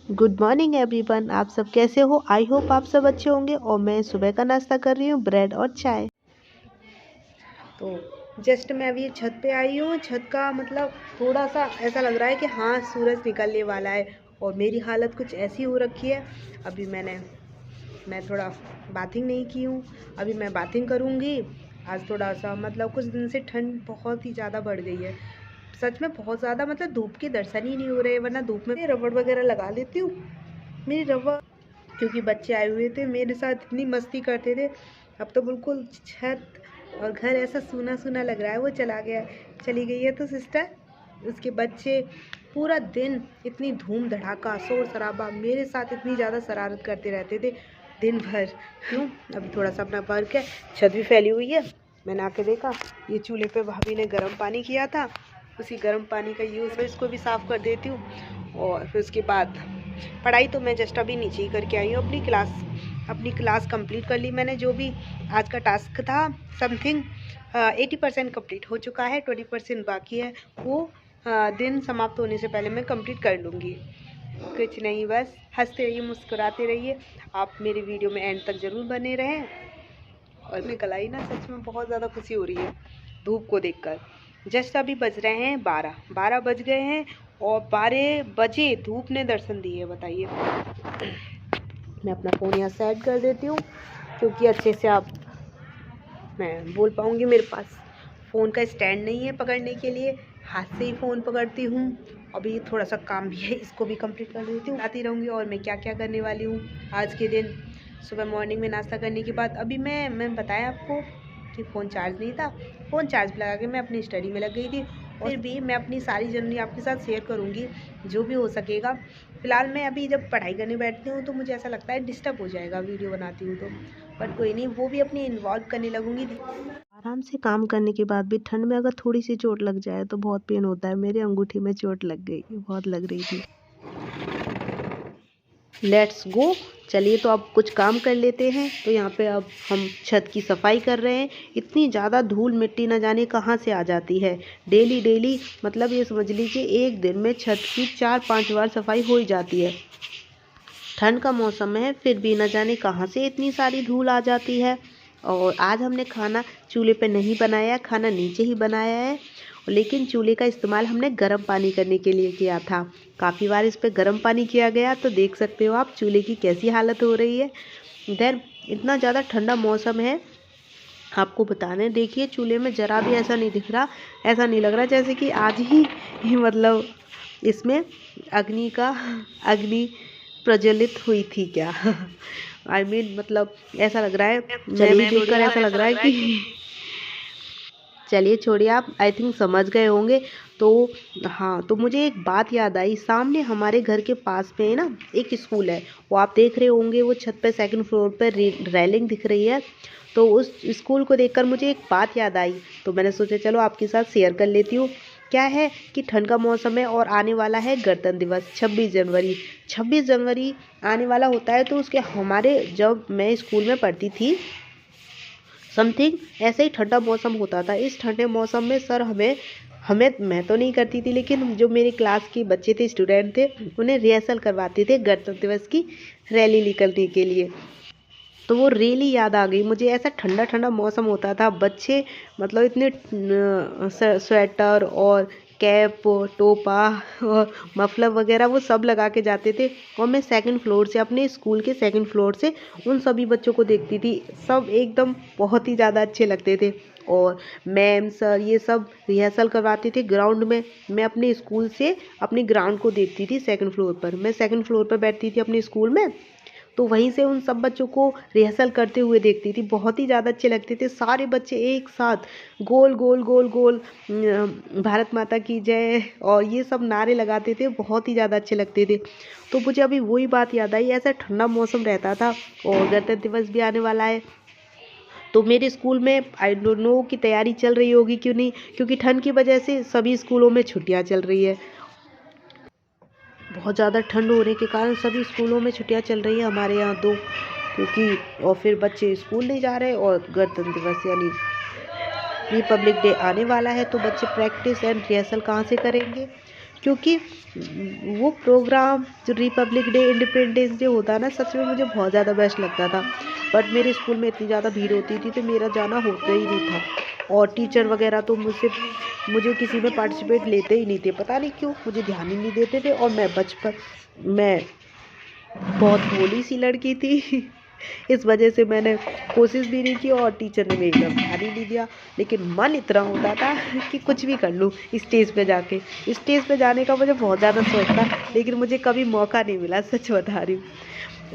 Good morning everyone. आप सब कैसे हो? आई होप आप सब अच्छे होंगे। और मैं सुबह का नाश्ता कर रही हूँ, ब्रेड और चाय। तो जस्ट मैं अभी छत पे आई हूँ। छत का मतलब थोड़ा सा ऐसा लग रहा है कि हाँ सूरज निकलने वाला है, और मेरी हालत कुछ ऐसी हो रखी है। अभी मैं थोड़ा बाथिंग नहीं की हूँ, अभी मैं बाथिंग करूँगी। आज थोड़ा सा मतलब कुछ दिन से ठंड बहुत ही ज़्यादा बढ़ गई है, सच में बहुत ज़्यादा। मतलब धूप के दर्शन ही नहीं हो रहे, वरना धूप में रबड़ वगैरह लगा लेती हूँ। मेरी रबड़, क्योंकि बच्चे आए हुए थे मेरे साथ, इतनी मस्ती करते थे। अब तो बिल्कुल छत और घर ऐसा सूना सूना लग रहा है। वो चली गई है तो सिस्टर, उसके बच्चे पूरा दिन इतनी धूम धड़ाका शोर शराबा मेरे साथ इतनी ज़्यादा शरारत करते रहते थे दिन भर। क्यों, अभी थोड़ा सा अपना वर्क है, छत भी फैली हुई है। मैंने आके देखा, ये चूल्हे पे भाभी ने गर्म पानी किया था, उसी गर्म पानी का यूज़, इसको भी साफ़ कर देती हूँ। और फिर उसके बाद पढ़ाई तो मैं जस्ट अभी नीचे ही करके आई हूँ। अपनी क्लास कंप्लीट कर ली मैंने। जो भी आज का टास्क था, समथिंग 80% कंप्लीट हो चुका है, 20% बाकी है। वो दिन समाप्त होने से पहले मैं कंप्लीट कर लूँगी। कुछ नहीं, बस हंसते रहिए, मुस्कुराते रहिए। आप मेरी वीडियो में एंड तक ज़रूर बने रहें। और निकल आई ना, सच में बहुत ज़्यादा खुशी हो रही है धूप को देखकर। जस्ट अभी बज रहे हैं 12 बज गए हैं, और 12 बजे धूप ने दर्शन दिए। बताइए। मैं अपना फ़ोन यहाँ सेट कर देती हूँ, क्योंकि अच्छे से मैं बोल पाऊँगी। मेरे पास फ़ोन का स्टैंड नहीं है पकड़ने के लिए, हाथ से ही फ़ोन पकड़ती हूँ। अभी थोड़ा सा काम भी है, इसको भी कंप्लीट कर देती हूँ, आती रहूँगी। और मैं क्या क्या करने वाली हूँ आज के दिन। सुबह मॉर्निंग में नाश्ता करने के बाद अभी मैं बताया आपको कि फ़ोन चार्ज नहीं था, फ़ोन चार्ज लगा के मैं अपनी स्टडी में लग गई थी। और फिर भी मैं अपनी सारी जर्नी आपके साथ शेयर करूँगी, जो भी हो सकेगा। फ़िलहाल मैं अभी जब पढ़ाई करने बैठती हूँ तो मुझे ऐसा लगता है डिस्टर्ब हो जाएगा वीडियो बनाती हूँ तो, बट कोई नहीं, वो भी अपनी इन्वॉल्व करने लगूँगी। आराम से काम करने के बाद भी ठंड में अगर थोड़ी सी चोट लग जाए तो बहुत पेन होता है। मेरे अंगूठी में चोट लग गई, बहुत लग रही थी। Let's go. चलिए, तो अब कुछ काम कर लेते हैं। तो यहाँ पे अब हम छत की सफाई कर रहे हैं। इतनी ज़्यादा धूल मिट्टी न जाने कहाँ से आ जाती है। डेली डेली मतलब ये समझ लीजिए एक दिन में छत की 4-5 बार सफाई हो ही जाती है। ठंड का मौसम है, फिर भी न जाने कहाँ से इतनी सारी धूल आ जाती है। और आज हमने खाना चूल्हे पे नहीं बनाया, खाना नीचे ही बनाया है। लेकिन चूल्हे का इस्तेमाल हमने गर्म पानी करने के लिए किया था। काफ़ी बार इस पे गर्म पानी किया गया, तो देख सकते हो आप चूल्हे की कैसी हालत हो रही है। इधर इतना ज़्यादा ठंडा मौसम है, आपको बताने देखिए चूल्हे में ज़रा भी ऐसा नहीं दिख रहा, ऐसा नहीं लग रहा जैसे कि आज ही मतलब इसमें अग्नि प्रज्वलित हुई थी क्या। आई मीन मतलब ऐसा लग रहा है, चलिए देखकर ऐसा लग रहा है कि चलिए छोड़िए, आप आई थिंक समझ गए होंगे। तो हाँ, तो मुझे एक बात याद आई। सामने हमारे घर के पास में है ना एक स्कूल है, वो आप देख रहे होंगे, वो छत पे 2nd फ्लोर पर रेलिंग दिख रही है। तो उस स्कूल को देखकर मुझे एक बात याद आई, तो मैंने सोचा चलो आपके साथ शेयर कर लेती हूँ। क्या है कि ठंड का मौसम है और आने वाला है गणतंत्र दिवस 26 जनवरी। 26 जनवरी आने वाला होता है, तो उसके हमारे जब मैं स्कूल में पढ़ती थी, समथिंग ऐसे ही ठंडा मौसम होता था। इस ठंडे मौसम में सर हमें हमें मैं तो नहीं करती थी, लेकिन जो मेरी क्लास के बच्चे थे, स्टूडेंट थे, उन्हें रिहर्सल करवाते थे गणतंत्र दिवस की रैली निकलने के लिए। तो वो रैली याद आ गई मुझे। ऐसा ठंडा ठंडा मौसम होता था, बच्चे मतलब इतने स्वेटर और कैप, टोपा और मफलर वगैरह वो सब लगा के जाते थे। और मैं 2nd फ्लोर से, अपने स्कूल के 2nd फ्लोर से उन सभी बच्चों को देखती थी। सब एकदम बहुत ही ज़्यादा अच्छे लगते थे। और मैम सर ये सब रिहर्सल करवाते थे ग्राउंड में। मैं अपने स्कूल से अपने ग्राउंड को देखती थी 2nd फ्लोर पर। मैं 2nd फ्लोर पर बैठती थी अपने स्कूल में, तो वहीं से उन सब बच्चों को रिहर्सल करते हुए देखती थी। बहुत ही ज़्यादा अच्छे लगते थे सारे बच्चे एक साथ गोल गोल गोल गोल भारत माता की जय और ये सब नारे लगाते थे, बहुत ही ज़्यादा अच्छे लगते थे। तो मुझे अभी वही बात याद आई, ऐसा ठंडा मौसम रहता था और गणतंत्र दिवस भी आने वाला है। तो मेरे स्कूल में आई डोंट नो की तैयारी चल रही होगी क्यों नहीं, क्योंकि ठंड की वजह से सभी स्कूलों में छुट्टियाँ चल रही है। बहुत ज़्यादा ठंड होने के कारण सभी स्कूलों में छुट्टियां चल रही है हमारे यहाँ तो, क्योंकि और फिर बच्चे स्कूल नहीं जा रहे और गणतंत्र दिवस यानी रिपब्लिक डे आने वाला है, तो बच्चे प्रैक्टिस एंड रिहर्सल कहाँ से करेंगे। क्योंकि वो प्रोग्राम जो रिपब्लिक डे, इंडिपेंडेंस डे होता है ना, सच में मुझे बहुत ज़्यादा बेस्ट लगता था। बट मेरे स्कूल में इतनी ज़्यादा भीड़ होती थी तो मेरा जाना होता ही नहीं था। और टीचर वगैरह तो मुझे किसी में पार्टिसिपेट लेते ही नहीं थे, पता नहीं क्यों, मुझे ध्यान ही नहीं देते थे। और मैं बहुत भोली सी लड़की थी इस वजह से मैंने कोशिश भी नहीं की और टीचर ने मेरी तरफ ध्यान ही नहीं दिया। लेकिन मन इतना होता था कि कुछ भी कर लूँ स्टेज पे जाके। स्टेज पे जाने का मुझे बहुत ज़्यादा शौक था, लेकिन मुझे कभी मौका नहीं मिला, सच बता रही हूँ।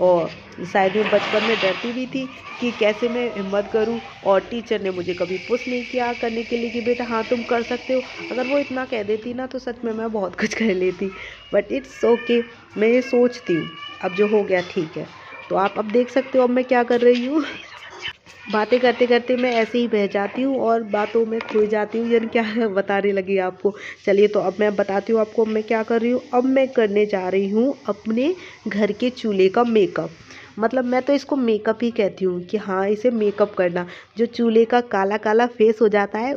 और शायद मैं बचपन में डरती भी थी कि कैसे मैं हिम्मत करूं। और टीचर ने मुझे कभी पुश नहीं किया करने के लिए कि बेटा हाँ तुम कर सकते हो। अगर वो इतना कह देती ना तो सच में मैं बहुत कुछ कर लेती। बट इट्स ओके, मैं ये सोचती हूँ अब जो हो गया ठीक है। तो आप अब देख सकते हो अब मैं क्या कर रही हूँ बातें करते करते मैं ऐसे ही बह जाती हूँ और बातों में खो जाती हूँ, यानी क्या बताने लगी आपको। चलिए तो अब मैं बताती हूँ आपको अब मैं क्या कर रही हूँ। अब मैं करने जा रही हूँ अपने घर के चूल्हे का मेकअप। मतलब मैं तो इसको मेकअप ही कहती हूँ कि हाँ इसे मेकअप करना। जो चूल्हे का काला काला फेस हो जाता है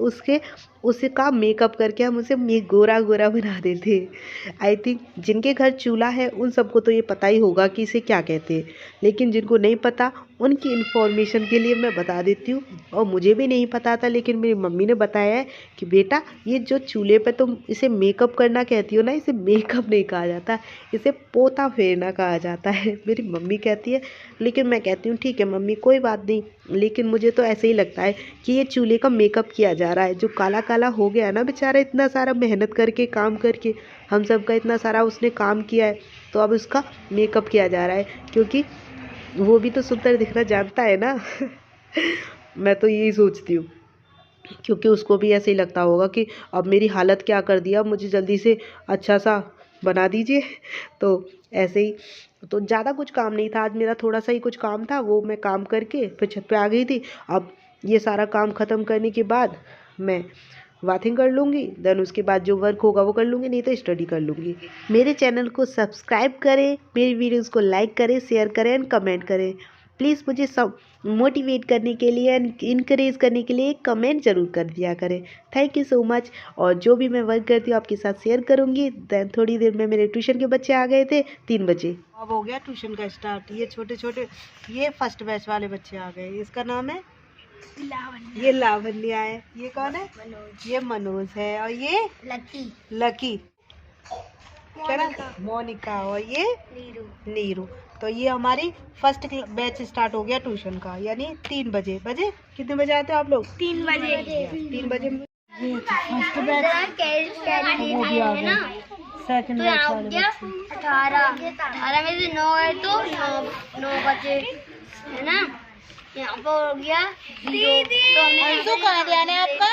उसका मेकअप करके हम उसे गोरा गोरा बना देते हैं। आई थिंक जिनके घर चूल्हा है उन सबको तो ये पता ही होगा कि इसे क्या कहते हैं, लेकिन जिनको नहीं पता उनकी इन्फॉर्मेशन के लिए मैं बता देती हूँ। और मुझे भी नहीं पता था, लेकिन मेरी मम्मी ने बताया है कि बेटा ये जो चूल्हे पे तुम इसे मेकअप करना कहती हो ना, इसे मेकअप नहीं कहा जाता, इसे पोता फेरना कहा जाता है। मेरी मम्मी कहती है, लेकिन मैं कहती हूँ ठीक है मम्मी कोई बात नहीं। लेकिन मुझे तो ऐसे ही लगता है कि ये चूल्हे का मेकअप किया जा रहा है। जो काला काला हो गया ना बेचारा, इतना सारा मेहनत करके काम करके हम सब का इतना सारा उसने काम किया है, तो अब उसका मेकअप किया जा रहा है, क्योंकि वो भी तो सुंदर दिखना जानता है ना मैं तो यही सोचती हूँ, क्योंकि उसको भी ऐसे ही लगता होगा कि अब मेरी हालत क्या कर दिया, मुझे जल्दी से अच्छा सा बना दीजिए। तो ऐसे ही, तो ज़्यादा कुछ काम नहीं था आज मेरा, थोड़ा सा ही कुछ काम था, वो मैं काम करके फिर छत पे आ गई थी। अब ये सारा काम ख़त्म करने के बाद मैं बाथिंग कर लूँगी, देन उसके बाद जो वर्क होगा वो कर लूँगी, नहीं तो स्टडी कर लूँगी। मेरे चैनल को सब्सक्राइब करें, मेरी वीडियोज़ को लाइक करें, शेयर करें एंड कमेंट करें। प्लीज़ मुझे सब मोटिवेट करने के लिए एंड इनकरेज करने के लिए कमेंट ज़रूर कर दिया करें। Thank you so much. और जो भी मैं वर्क करती हूँ आपके साथ शेयर करूँगी। देन थोड़ी देर में मेरे ट्यूशन के बच्चे आ गए थे 3 बजे। अब हो गया ट्यूशन का स्टार्ट। ये छोटे छोटे ये फर्स्ट बैच वाले बच्चे आ गए। इसका नाम है ये लावण्या है। ये कौन है? मनोज। ये मनोज है। और ये लकी क्या ना, मोनिका। और ये नीरू। तो ये हमारी फर्स्ट बैच स्टार्ट हो गया ट्यूशन का, यानी 3 बजे। कितने बजे आते हो आप लोग? 3 बजे। 3 बजे फर्स्ट बैच हो गया। सेकंड बैच वाले बच्चे 18 में से 9 है तो 9 बजे है ना। यहाँ पर हो गया दीदी। अंशु कहाँ ध्यान है आपका?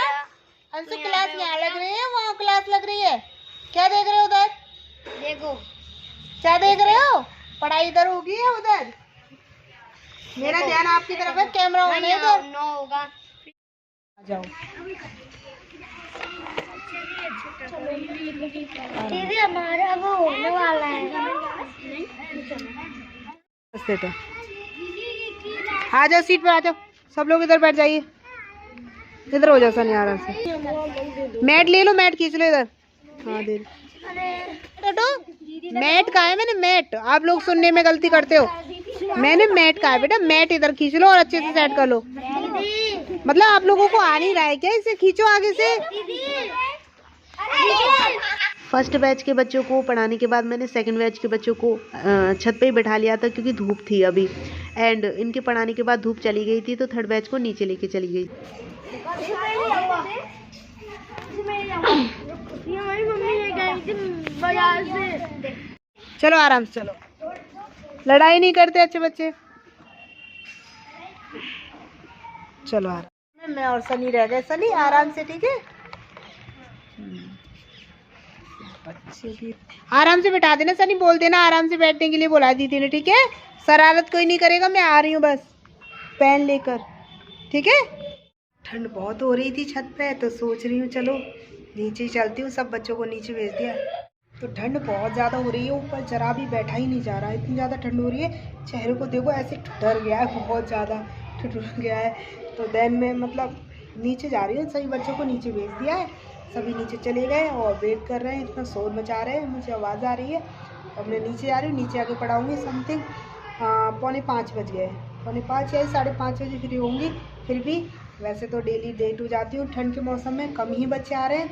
अंशु क्लास यहाँ लग रही है, वहाँ क्लास लग रही है। क्या देख रहे हो उधर? देखो क्या देख रहे हो? पढ़ाई इधर होगी या उधर? मेरा ध्यान आपकी तरफ है, कैमरा ऑन है इधर। नो होगा। आ जाओ दीदी, हमारा वो होने वाला है। आ जाओ सीट पे, आ जाओ सब लोग, इधर बैठ जाइए। इधर हो जाओ सनी, आराम से। मैट ले लो, मैट खींच लो इधर। हाँ दे मैट कहा है? मैंने मैट, आप लोग सुनने में गलती करते हो। मैंने मैट कहा है बेटा, मैट इधर खींच लो और अच्छे से सेट कर लो। मतलब आप लोगों को आ नहीं रहा है क्या? इसे खींचो आगे से। फर्स्ट बैच के बच्चों को पढ़ाने के बाद मैंने सेकंड बैच के बच्चों को छत पे ही बैठा लिया था, क्योंकि धूप थी अभी। एंड इनके पढ़ाने के बाद धूप चली गई थी, तो थर्ड बैच को नीचे लेके चली गई। चलो आराम से चलो, लड़ाई नहीं करते अच्छे बच्चे। चलो आराम। मैं और सनी रह गए। सनी आराम से, ठीक है? बच्चे भी आराम से बैठा देना। सनी बोल देना आराम से बैठने के लिए, बोला दीदी ने, ठीक है? शरारत कोई नहीं करेगा। मैं आ रही हूँ बस पेन लेकर, ठीक है? ठंड बहुत हो रही थी छत पे, तो सोच रही हूँ चलो नीचे ही चलती हूँ। सब बच्चों को नीचे भेज दिया। तो ठंड बहुत ज़्यादा हो रही है, ऊपर जरा भी बैठा ही नहीं जा रहा है, इतनी ज़्यादा ठंड हो रही है। चेहरे को देखो ऐसे ठुठर गया है, बहुत ज़्यादा ठुठर गया है। तो देन मैं मतलब नीचे जा रही हूँ, सभी बच्चों को नीचे भेज दिया है। सभी नीचे चले गए और वेट कर रहे हैं, इतना शोर मचा रहे हैं, मुझे आवाज़ आ रही है। अब मैं नीचे जा रही हूँ, नीचे आके पढ़ाऊँगी समथिंग 4:45 बज गए, 4:45 या 5:30 बजे फ्री होंगी। फिर भी वैसे तो डेली डे टू जाती हूँ, ठंड के मौसम में कम ही बच्चे आ रहे हैं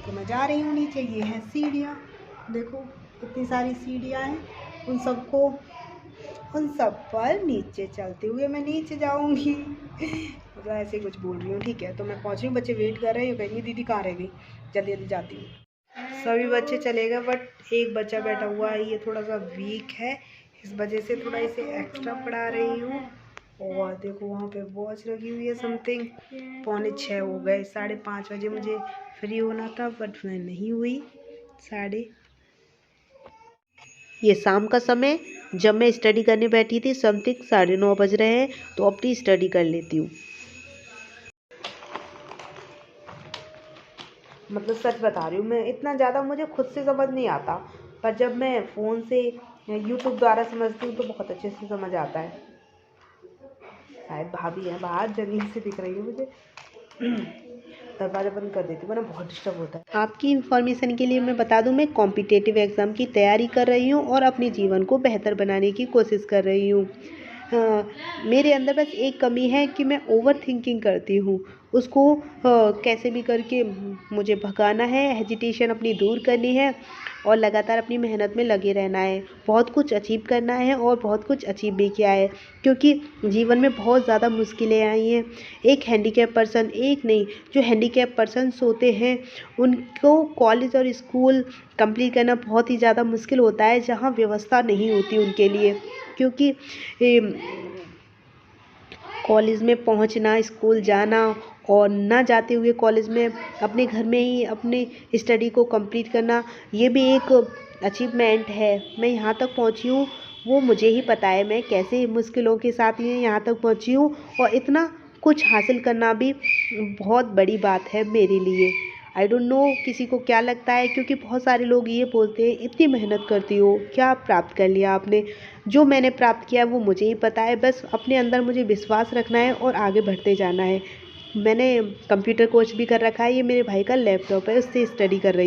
तो मैं जा रही हूँ नीचे। ये हैं सीढ़ियाँ, देखो कितनी सारी सीढ़ियाँ हैं, उन सब पर नीचे चलते हुए मैं नीचे जाऊँगी। मतलब ऐसे कुछ बोल रही हूँ, ठीक है। तो मैं पहुँच रही हूँ, बच्चे वेट कर रहे हैं, कहेंगे दीदी कहाँ रह गई, जल्दी जल्दी जाती हूँ। सभी बच्चे चले गए बट एक बच्चा बैठा हुआ है, ये थोड़ा सा वीक है, इस वजह से थोड़ा इसे एक्स्ट्रा पढ़ा रही हूँ। और देखो वहाँ पे वॉच लगी हुई है समथिंग 5:45 हो गए, 5:30 बजे मुझे फ्री होना था बट मैं नहीं हुई। ये शाम का समय जब मैं स्टडी करने बैठी थी समथिंग 9:30 बज रहे हैं, तो अपनी स्टडी कर लेती हूँ। मतलब सच बता रही हूँ, मैं इतना ज़्यादा मुझे खुद से समझ नहीं आता, पर जब मैं फ़ोन से यूट्यूब द्वारा समझती हूँ तो बहुत अच्छे से समझ आता है। शायद भाभी है बाहर, जमीन से दिख रही है मुझे। दरवाज़ा बंद कर देती हूँ वरना बहुत डिस्टर्ब होता है। आपकी इन्फॉर्मेशन के लिए मैं बता दूँ, मैं कॉम्पिटिटिव एग्ज़ाम की तैयारी कर रही हूँ और अपने जीवन को बेहतर बनाने की कोशिश कर रही हूँ। मेरे अंदर बस एक कमी है कि मैं ओवर थिंकिंग करती हूँ, उसको कैसे भी करके मुझे भगाना है, हेजिटेशन अपनी दूर करनी है और लगातार अपनी मेहनत में लगे रहना है। बहुत कुछ अचीव करना है और बहुत कुछ अचीव भी किया है, क्योंकि जीवन में बहुत ज़्यादा मुश्किलें आई हैं। एक हैंडीकैप पर्सन, एक नहीं, जो हैंडीकैप पर्सन्स होते हैं उनको कॉलेज और स्कूल कंप्लीट करना बहुत ही ज़्यादा मुश्किल होता है, जहाँ व्यवस्था नहीं होती उनके लिए। क्योंकि कॉलेज में पहुंचना, स्कूल जाना और ना जाते हुए कॉलेज में अपने घर में ही अपने स्टडी को कंप्लीट करना, ये भी एक अचीवमेंट है। मैं यहाँ तक पहुँची हूँ वो मुझे ही पता है, मैं कैसे मुश्किलों के साथ ये यहाँ तक पहुँची हूँ, और इतना कुछ हासिल करना भी बहुत बड़ी बात है मेरे लिए। आई डोंट नो किसी को क्या लगता है, क्योंकि बहुत सारे लोग ये बोलते हैं इतनी मेहनत करती हो, क्या प्राप्त कर लिया आपने। जो मैंने प्राप्त किया वो मुझे ही पता है, बस अपने अंदर मुझे विश्वास रखना है और आगे बढ़ते जाना है। मैंने कंप्यूटर कोर्स भी कर रखा है, ये मेरे भाई का लैपटॉप है, उससे स्टडी कर रही हूँ।